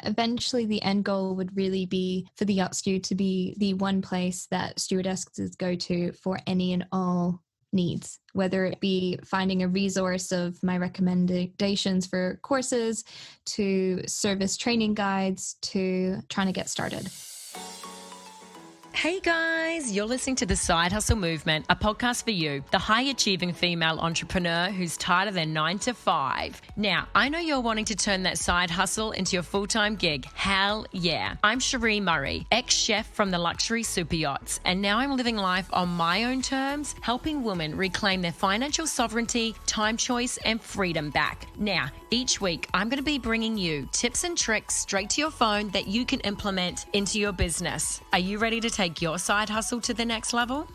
eventually the end goal would really be for the Yacht Stew to be the one place that stewardesses go to for any and all needs, whether it be finding a resource of my recommendations for courses, to service training guides, to trying to get started. Hey guys, you're listening to The Side Hustle Movement, a podcast for you, the high-achieving female entrepreneur who's tired of their 9 to 5. Now, I know you're wanting to turn that side hustle into your full-time gig. Hell yeah. I'm Sheree Murray, ex-chef from the luxury super yachts, and now I'm living life on my own terms, helping women reclaim their financial sovereignty, time choice, and freedom back. Now, each week, I'm going to be bringing you tips and tricks straight to your phone that you can implement into your business. Are you ready to take your side hustle to the next level?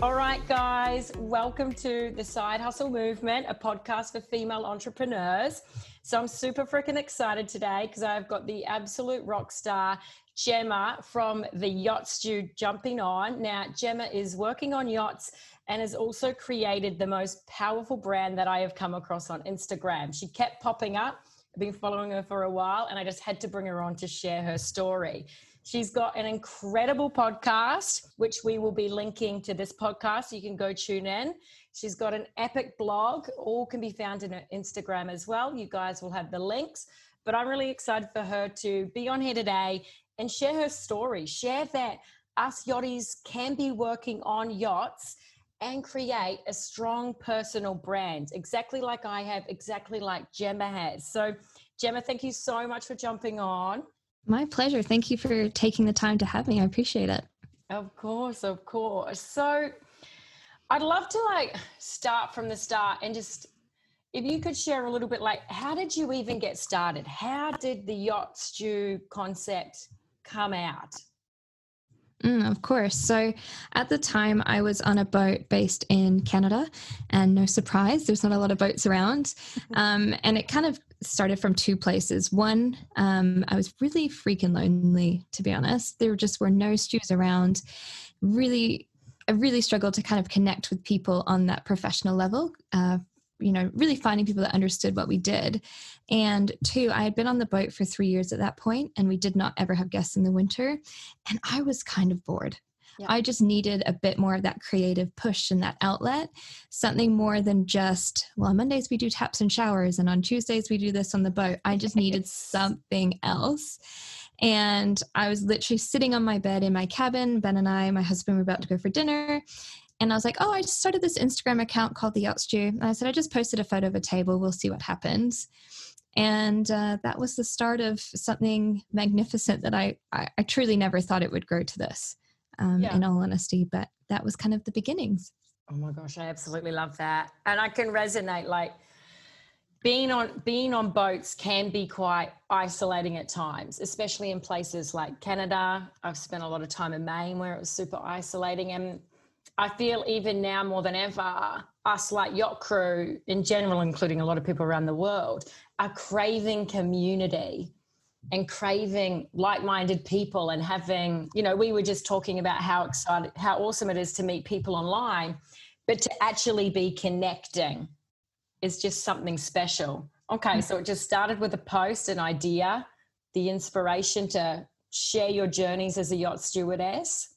All right, guys, welcome to the Side Hustle Movement, a podcast for female entrepreneurs. So I'm super freaking excited today because I've got the absolute rock star, Gemma from the Yacht Stew jumping on. Now, Gemma is working on yachts and has also created the most powerful brand that I have come across on Instagram. She kept popping up. I've been following her for a while and I just had to bring her on to share her story. She's got an incredible podcast, which we will be linking to this podcast. You can go tune in. She's got an epic blog. All can be found in her Instagram as well. You guys will have the links. But I'm really excited for her to be on here today and share her story. Share that us yachties can be working on yachts and create a strong personal brand, exactly like I have, exactly like Gemma has. So Gemma, thank you so much for jumping on. My pleasure. Thank you for taking the time to have me. I appreciate it. Of course, of course. So I'd love to start from the start and just, if you could share a little bit, how did you even get started? How did the Yacht Stew concept come out? Of course. So at the time I was on a boat based in Canada, and no surprise, there's not a lot of boats around. And it kind of started from two places. One, I was really freaking lonely, to be honest. There just were no stews around. I really struggled to kind of connect with people on that professional level, really finding people that understood what we did. And two, I had been on the boat for 3 years at that point, and we did not ever have guests in the winter. And I was kind of bored. Yeah. I just needed a bit more of that creative push and that outlet, something more than just, well, on Mondays we do taps and showers, and on Tuesdays we do this on the boat. I just needed something else. And I was literally sitting on my bed in my cabin. Ben and I, my husband, were about to go for dinner. And I was like, I just started this Instagram account called the Yacht Stew. And I said, I just posted a photo of a table. We'll see what happens. And that was the start of something magnificent that I truly never thought it would grow to this, in all honesty. But that was kind of the beginnings. Oh my gosh, I absolutely love that. And I can resonate, being on boats can be quite isolating at times, especially in places like Canada. I've spent a lot of time in Maine where it was super isolating. And I feel even now more than ever, us yacht crew in general, including a lot of people around the world, are craving community and craving like-minded people and having, we were just talking about how awesome it is to meet people online, but to actually be connecting is just something special. Okay, so it just started with a post, an idea, the inspiration to share your journeys as a yacht stewardess.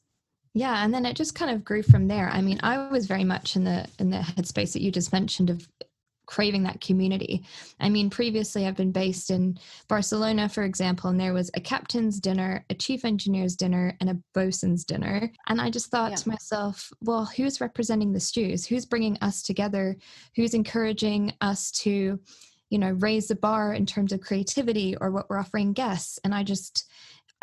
Yeah, and then it just kind of grew from there. I mean, I was very much in the headspace that you just mentioned of craving that community. I mean, previously I've been based in Barcelona, for example, and there was a captain's dinner, a chief engineer's dinner, and a bosun's dinner. And I just thought to myself, well, who's representing the stews? Who's bringing us together? Who's encouraging us to, raise the bar in terms of creativity or what we're offering guests? And I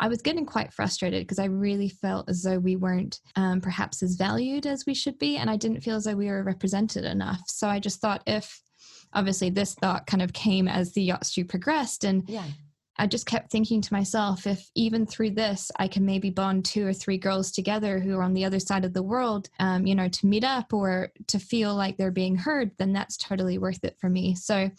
was getting quite frustrated because I really felt as though we weren't perhaps as valued as we should be. And I didn't feel as though we were represented enough. So I just thought obviously this thought kind of came as the Yacht Stew progressed. And I just kept thinking to myself, if even through this, I can maybe bond 2 or 3 girls together who are on the other side of the world, to meet up or to feel like they're being heard, then that's totally worth it for me. So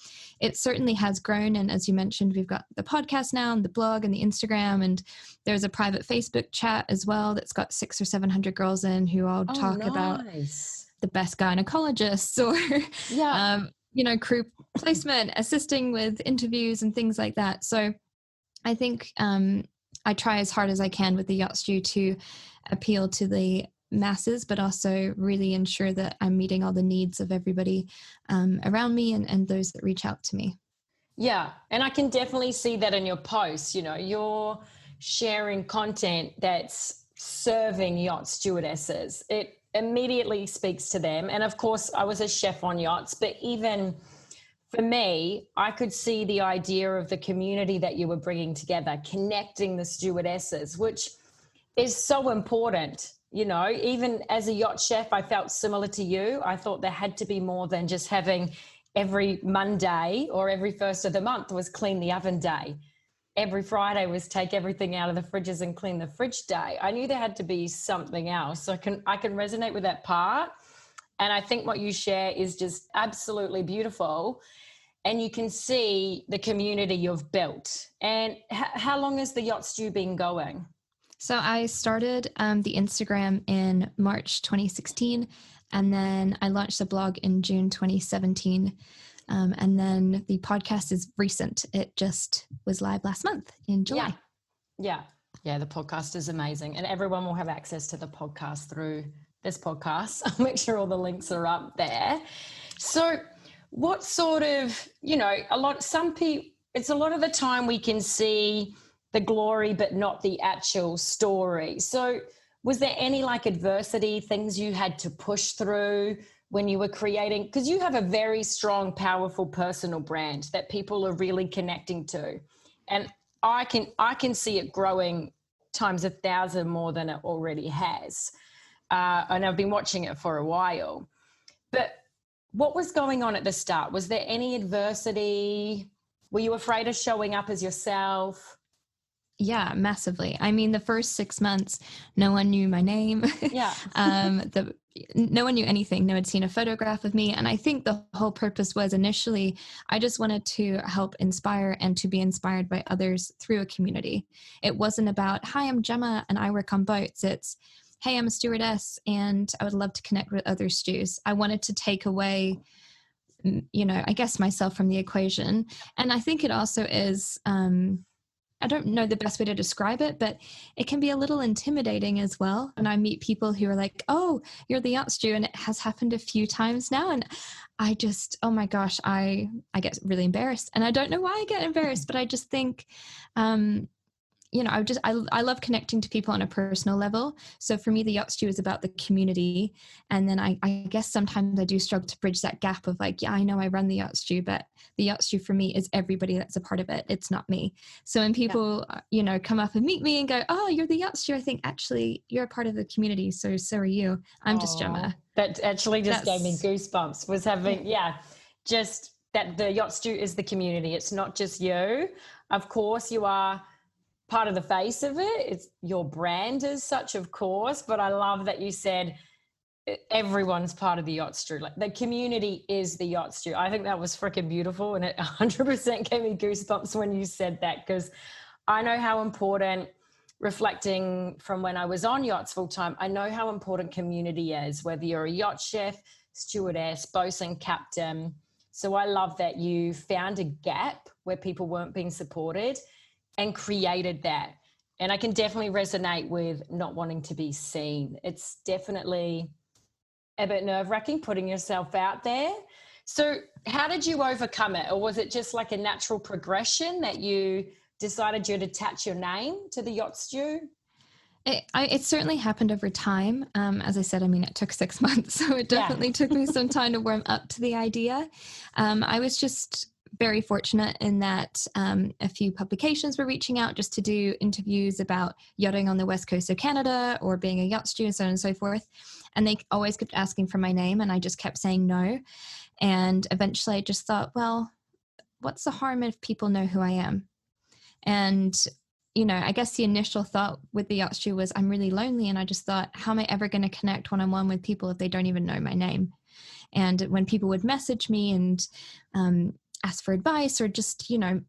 it certainly has grown. And as you mentioned, we've got the podcast now and the blog and the Instagram, and there's a private Facebook chat as well that's got 600 or 700 girls in who all talk about the best gynecologists or, Yeah. crew placement, assisting with interviews and things like that. So I think I try as hard as I can with the Yacht Stew to appeal to the masses, but also really ensure that I'm meeting all the needs of everybody around me and those that reach out to me. Yeah. And I can definitely see that in your posts. You're sharing content that's serving yacht stewardesses. It immediately speaks to them. And of course, I was a chef on yachts, but even for me, I could see the idea of the community that you were bringing together, connecting the stewardesses, which is so important. Even as a yacht chef, I felt similar to you. I thought there had to be more than just having every Monday or every first of the month was clean the oven day. Every Friday was take everything out of the fridges and clean the fridge day. I knew there had to be something else. So I can resonate with that part. And I think what you share is just absolutely beautiful. And you can see the community you've built. And how long has the Yacht Stew been going? So I started the Instagram in March 2016, and then I launched the blog in June 2017. And then the podcast is recent. It just was live last month in July. Yeah. The podcast is amazing. And everyone will have access to the podcast through this podcast. I'll make sure all the links are up there. So what sort of, it's a lot of the time we can see the glory, but not the actual story. So was there any adversity, things you had to push through when you were creating? Because you have a very strong, powerful personal brand that people are really connecting to. And I can see it growing times 1,000 more than it already has. And I've been watching it for a while. But what was going on at the start? Was there any adversity? Were you afraid of showing up as yourself? Yeah, massively. I mean, the first 6 months, no one knew my name. Yeah. No one knew anything. No one had seen a photograph of me. And I think the whole purpose was initially, I just wanted to help inspire and to be inspired by others through a community. It wasn't about, hi, I'm Gemma and I work on boats. It's, hey, I'm a stewardess and I would love to connect with other stews. I wanted to take away, I guess myself from the equation. And I think it also is, I don't know the best way to describe it, but it can be a little intimidating as well. And I meet people who are like, oh, you're the Yacht Stew. And it has happened a few times now. And I just, oh my gosh, I get really embarrassed. And I don't know why I get embarrassed, but I just think, I love connecting to people on a personal level. So for me, the Yacht Stew is about the community. And then I guess sometimes I do struggle to bridge that gap of I know I run the Yacht Stew, but the Yacht Stew for me is everybody that's a part of it. It's not me. So when people, come up and meet me and go, oh, you're the Yacht Stew, I think actually you're a part of the community. So are you. I'm just Gemma. That actually just gave me goosebumps, was having, just that the Yacht Stew is the community. It's not just you. Of course, you are part of the face of it. It's your brand as such, of course, but I love that you said everyone's part of the Yacht Stew. The community is the Yacht Stew. I think that was freaking beautiful, and it 100% gave me goosebumps when you said that, because I know how important, reflecting from when I was on yachts full time, I know how important community is, whether you're a yacht chef, stewardess, bosun, captain. So I love that you found a gap where people weren't being supported and created that. And I can definitely resonate with not wanting to be seen. It's definitely a bit nerve-wracking putting yourself out there. So how did you overcome it? Or was it just a natural progression that you decided you'd attach your name to the Yacht Stew? It certainly happened over time. As I said, it took 6 months. So it definitely took me some time to warm up to the idea. I was just very fortunate in that a few publications were reaching out just to do interviews about yachting on the west coast of Canada or being a yacht stew and so on and so forth. And they always kept asking for my name and I just kept saying no. And eventually I just thought, well, what's the harm if people know who I am? And, I guess the initial thought with the Yacht Stew was I'm really lonely. And I just thought, how am I ever going to connect one-on-one with people if they don't even know my name? And when people would message me and ask for advice or just, on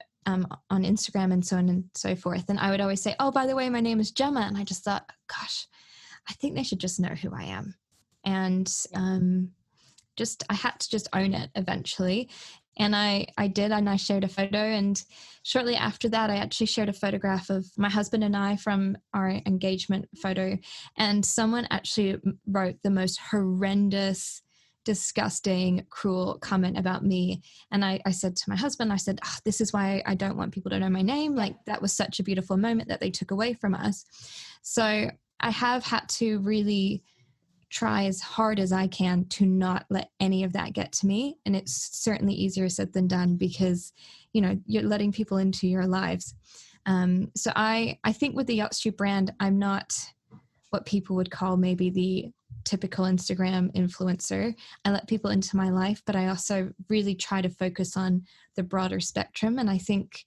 Instagram and so on and so forth. And I would always say, oh, by the way, my name is Gemma. And I just thought, gosh, I think they should just know who I am. And I had to just own it eventually. And I did, and I shared a photo. And shortly after that, I actually shared a photograph of my husband and I from our engagement photo. And someone actually wrote the most horrendous, disgusting, cruel comment about me. And I said to my husband, I said, this is why I don't want people to know my name. Like, that was such a beautiful moment that they took away from us. So I have had to really try as hard as I can to not let any of that get to me. And it's certainly easier said than done because, you're letting people into your lives. So I think with the Yacht Stew brand, I'm not what people would call maybe the typical Instagram influencer. I let people into my life, but I also really try to focus on the broader spectrum. And I think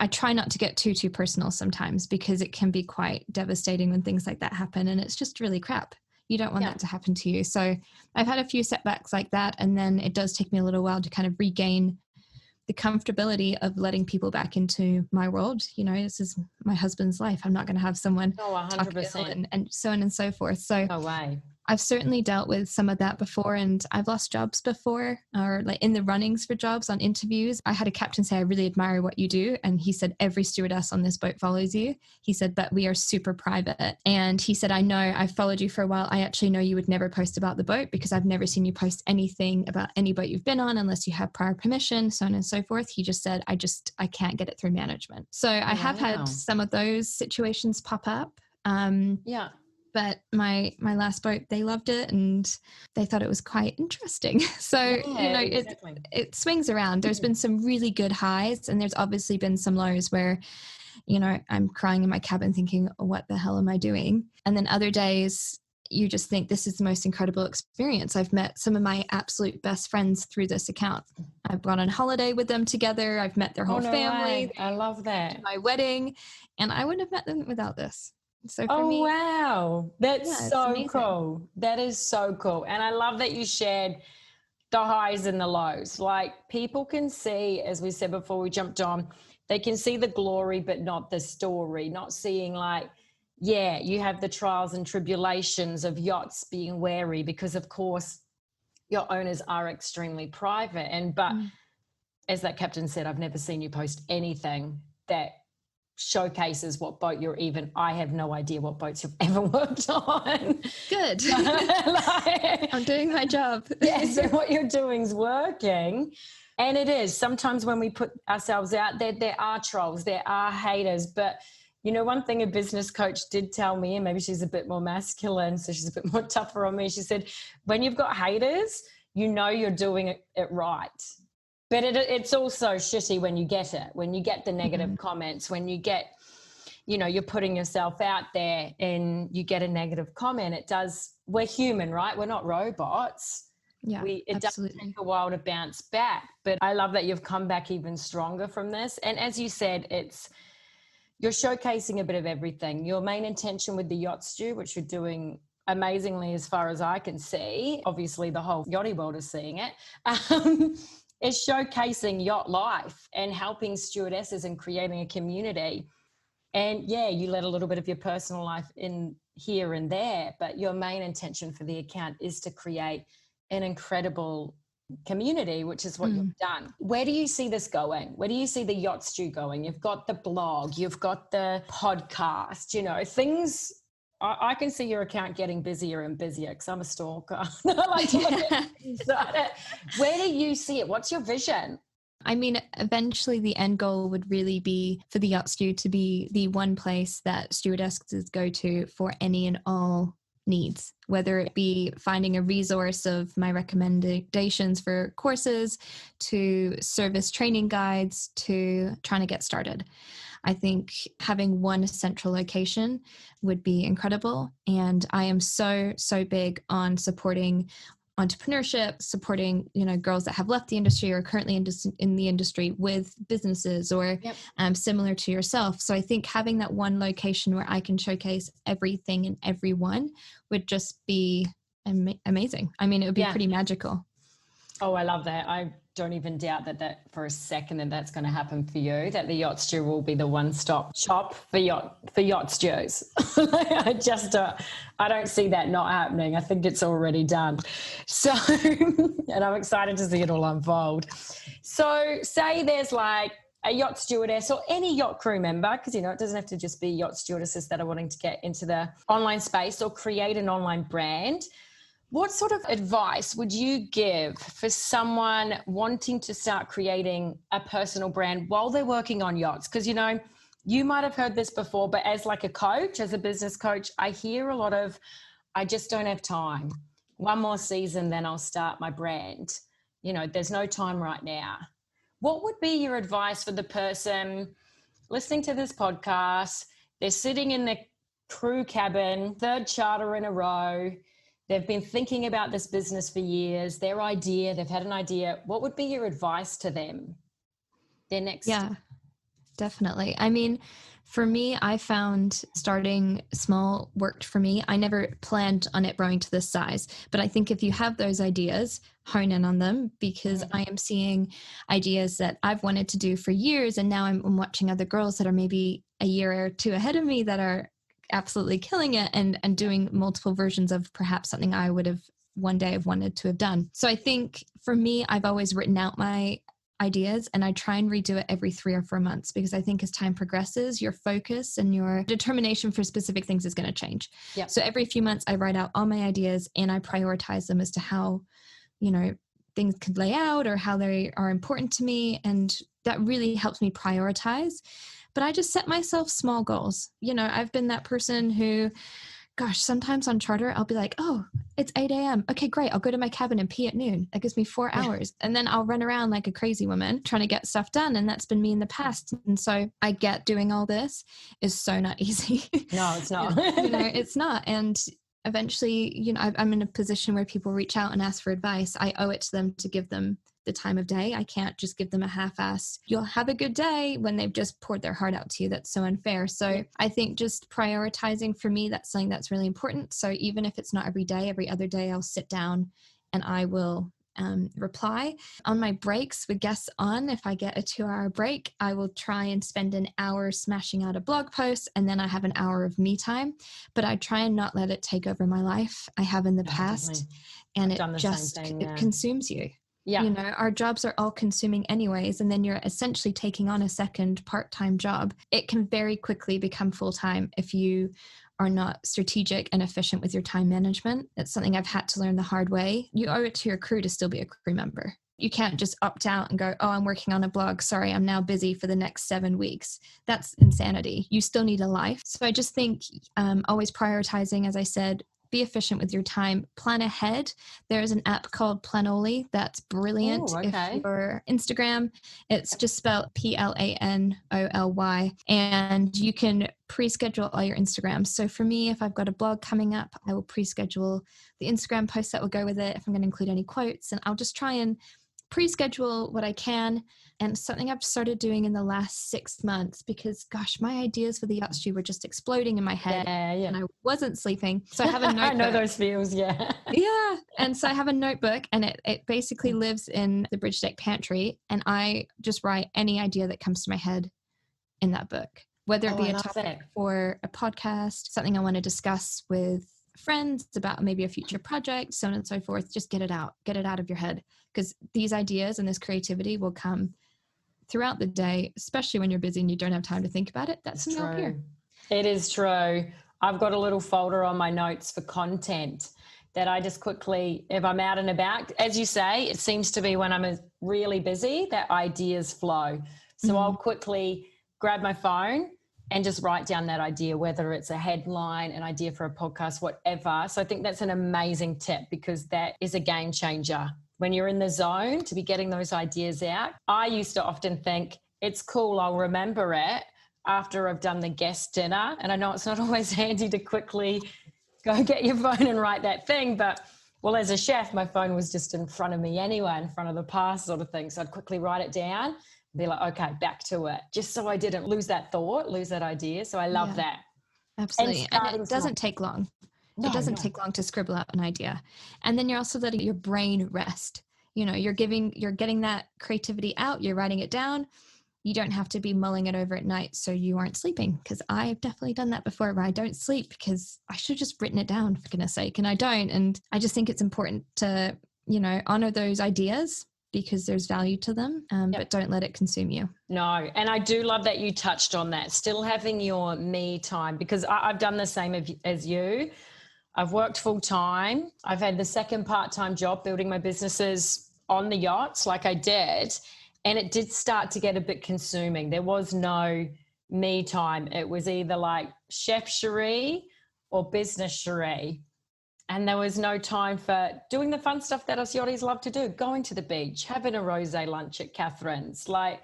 I try not to get too personal sometimes because it can be quite devastating when things like that happen, and it's just really crap. You don't want that to happen to you. So I've had a few setbacks like that, and then it does take me a little while to kind of regain the comfortability of letting people back into my world. This is my husband's life. I'm not going to have someone 100%. and so on and so forth. So no way. I've certainly dealt with some of that before, and I've lost jobs before, or like in the runnings for jobs on interviews. I had a captain say, I really admire what you do. And he said, every stewardess on this boat follows you. He said, but we are super private. And he said, I know I've followed you for a while. I actually know you would never post about the boat because I've never seen you post anything about any boat you've been on unless you have prior permission, so on and so forth. He just said, I can't get it through management. So I have had some of those situations pop up. But my last boat, they loved it and they thought it was quite interesting. So, it swings around. There's been some really good highs, and there's obviously been some lows where, I'm crying in my cabin thinking, what the hell am I doing? And then other days you just think this is the most incredible experience. I've met some of my absolute best friends through this account. I've gone on holiday with them together. I've met their whole family. I love that. My wedding, and I wouldn't have met them without this. So for me, wow, that's so amazing. Cool. That is so cool. And I love that you shared the highs and the lows. Like, people can see, as we said before we jumped on, they can see the glory but not the story, not seeing like, you have the trials and tribulations of yachts being wary because of course your owners are extremely private. But as that captain said, I've never seen you post anything that showcases what boat you're even. I have no idea what boats you've ever worked on. Good. I'm doing my job. So what you're doing is working. And it is. Sometimes when we put ourselves out there, there are trolls, there are haters. But, one thing a business coach did tell me, and maybe she's a bit more masculine, so she's a bit more tougher on me. She said, when you've got haters, you're doing it right. But it's also shitty when you get it, when you get the negative comments, when you get, you're putting yourself out there and you get a negative comment. We're human, right? We're not robots. Yeah, it does take a while to bounce back. But I love that you've come back even stronger from this. And as you said, you're showcasing a bit of everything. Your main intention with the Yacht Stew, which you're doing amazingly as far as I can see, obviously the whole yachty world is seeing it, is showcasing yacht life and helping stewardesses and creating a community. And you let a little bit of your personal life in here and there, but your main intention for the account is to create an incredible community, which is what you've done. Where do you see this going? Where do you see the Yacht Stew going? You've got the blog, you've got the podcast, things. I can see your account getting busier and busier because I'm a stalker. I like to look at it. Where do you see it? What's your vision? I mean, eventually the end goal would really be for the Yacht Stew to be the one place that stewardesses go to for any and all needs, whether it be finding a resource of my recommendations for courses, to service training guides, to trying to get started. I think having one central location would be incredible. And I am so big on supporting entrepreneurship, supporting, girls that have left the industry or currently in the industry with businesses or similar to yourself. So I think having that one location where I can showcase everything and everyone would just be amazing. I mean, it would be pretty magical. Oh, I love that. I don't even doubt that for a second that that's going to happen for you, that the Yacht Stew will be the one-stop shop for yacht stews. I don't see that not happening. I think it's already done. So, and I'm excited to see it all unfold. So say there's like a yacht stewardess or any yacht crew member, because, it doesn't have to just be yacht stewardesses that are wanting to get into the online space or create an online brand. What sort of advice would you give for someone wanting to start creating a personal brand while they're working on yachts? Because, you might have heard this before, but as like a coach, as a business coach, I hear a lot of, I just don't have time. One more season, then I'll start my brand. There's no time right now. What would be your advice for the person listening to this podcast? They're sitting in the crew cabin, third charter in a row. They've been thinking about this business for years, they've had an idea. What would be your advice to them? Their next. Yeah, definitely. I mean, for me, I found starting small worked for me. I never planned on it growing to this size, but I think if you have those ideas, hone in on them, because I am seeing ideas that I've wanted to do for years. And now I'm watching other girls that are maybe a year or two ahead of me that are absolutely killing it and doing multiple versions of perhaps something I would have one day have wanted to have done. So I think for me, I've always written out my ideas and I try and redo it every 3 or 4 months, because I think as time progresses, your focus and your determination for specific things is going to change. Yep. So every few months I write out all my ideas and I prioritize them as to how, things could lay out or how they are important to me. And that really helps me prioritize. But I just set myself small goals. I've been that person who, gosh, sometimes on charter, I'll be like, oh, it's 8 a.m. Okay, great. I'll go to my cabin and pee at noon. That gives me 4 hours. And then I'll run around like a crazy woman trying to get stuff done. And that's been me in the past. And so I get doing all this is so not easy. No, it's not. It's not. And eventually, I'm in a position where people reach out and ask for advice. I owe it to them to give them the time of day. I can't just give them a half-assed, you'll have a good day, when they've just poured their heart out to you. That's so unfair. So I think just prioritizing, for me, that's something that's really important. So even if it's not every day, every other day, I'll sit down and I will reply. On my breaks with guests on, if I get a 2-hour break, I will try and spend an hour smashing out a blog post, and then I have an hour of me time. But I try and not let it take over my life. I have in the past, and it just it consumes you. Yeah. Our jobs are all consuming anyways, and then you're essentially taking on a second part-time job. It can very quickly become full-time if you are not strategic and efficient with your time management. It's something I've had to learn the hard way. You owe it to your crew to still be a crew member. You can't just opt out and go, oh, I'm working on a blog. Sorry, I'm now busy for the next 7 weeks. That's insanity. You still need a life. So I just think always prioritizing, as I said, be efficient with your time, plan ahead. There's an app called Planoly that's brilliant. Ooh, okay. If you're Instagram, it's just spelled Planoly, and you can pre-schedule all your Instagrams. So for me, if I've got a blog coming up, I will pre-schedule the Instagram posts that will go with it, if I'm going to include any quotes, and I'll just try and pre-schedule what I can. And something I've started doing in the last 6 months, because gosh, my ideas for the Yacht Stew were just exploding in my head, and I wasn't sleeping. So I have a notebook. I know those feels, yeah. Yeah. And so I have a notebook, and it basically lives in the Bridge Deck pantry, and I just write any idea that comes to my head in that book, whether it be a topic for a podcast, something I want to discuss with friends about maybe a future project, so on and so forth. Just get it out of your head, because these ideas and this creativity will come throughout the day, especially when you're busy and you don't have time to think about it. That's not here. It is true. I've got a little folder on my notes for content that I just quickly, if I'm out and about, as you say, it seems to be when I'm really busy that ideas flow. So I'll quickly grab my phone and just write down that idea, whether it's a headline, an idea for a podcast, whatever. So I think that's an amazing tip, because that is a game changer. When you're in the zone, to be getting those ideas out. I used to often think, it's cool, I'll remember it after I've done the guest dinner. And I know it's not always handy to quickly go get your phone and write that thing, but well, as a chef, my phone was just in front of me anyway, in front of the past sort of thing. So I'd quickly write it down, be like, okay, back to it, just so I didn't lose that thought, lose that idea. So I love that. Absolutely. And it doesn't take long. It doesn't take long to scribble out an idea. And then you're also letting your brain rest. you're getting that creativity out, you're writing it down. You don't have to be mulling it over at night so you aren't sleeping, because I've definitely done that before, where I don't sleep because I should have just written it down, for goodness sake, and I don't. And I just think it's important to, honor those ideas because there's value to them, but don't let it consume you. No, and I do love that you touched on that, still having your me time, because I've done the same as you. I've worked full time. I've had the second part-time job building my businesses on the yachts like I did. And it did start to get a bit consuming. There was no me time. It was either like Chef Sheree or Business Sheree. And there was no time for doing the fun stuff that us yachties love to do, going to the beach, having a rosé lunch at Catherine's, like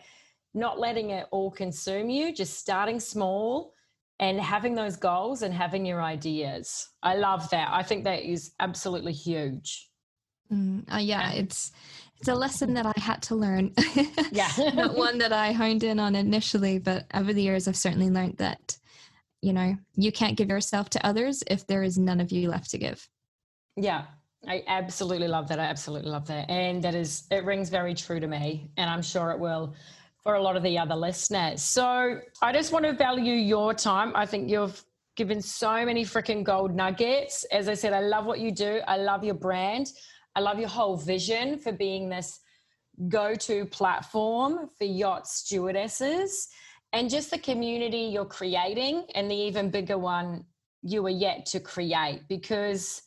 not letting it all consume you, just starting small and having those goals and having your ideas. I love that. I think that is absolutely huge. It's a lesson that I had to learn. Yeah. Not one that I honed in on initially, but over the years, I've certainly learned that, you can't give yourself to others if there is none of you left to give. Yeah, I absolutely love that. And it rings very true to me, and I'm sure it will for a lot of the other listeners. So I just want to value your time. I think you've given so many freaking gold nuggets. As I said, I love what you do. I love your brand. I love your whole vision for being this go-to platform for yacht stewardesses, and just the community you're creating, and the even bigger one you are yet to create, because,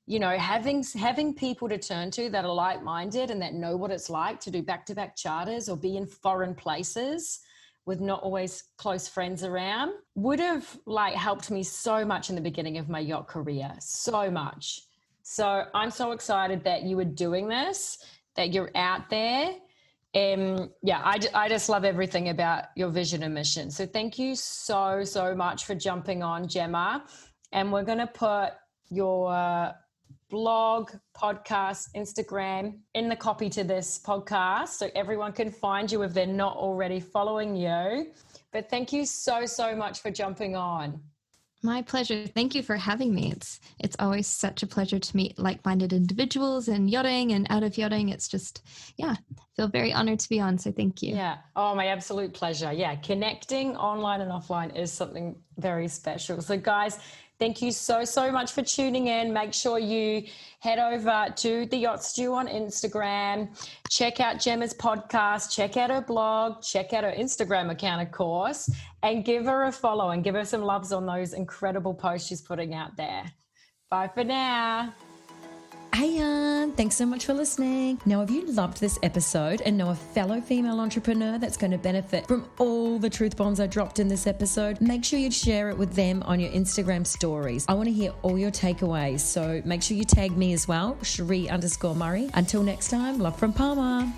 having people to turn to that are like-minded and that know what it's like to do back-to-back charters or be in foreign places with not always close friends around would have helped me so much in the beginning of my yacht career, so much. So I'm so excited that you are doing this, that you're out there. I just love everything about your vision and mission. So thank you so, so much for jumping on, Gemma. And we're going to put your blog, podcast, Instagram in the copy to this podcast so everyone can find you if they're not already following you. But thank you so, so much for jumping on. My pleasure. Thank you for having me. It's always such a pleasure to meet like-minded individuals in yachting and out of yachting. It's just, feel very honored to be on. So thank you. Yeah. Oh, my absolute pleasure. Yeah. Connecting online and offline is something very special. So guys, thank you so, so much for tuning in. Make sure you head over to the Yacht Stew on Instagram, check out Gemma's podcast, check out her blog, check out her Instagram account, of course, and give her a follow and give her some loves on those incredible posts she's putting out there. Bye for now. Hey, thanks so much for listening. Now, if you loved this episode and know a fellow female entrepreneur that's going to benefit from all the truth bombs I dropped in this episode, make sure you share it with them on your Instagram stories. I want to hear all your takeaways, so make sure you tag me as well, Sheree_Murray. Until next time, love from Palma.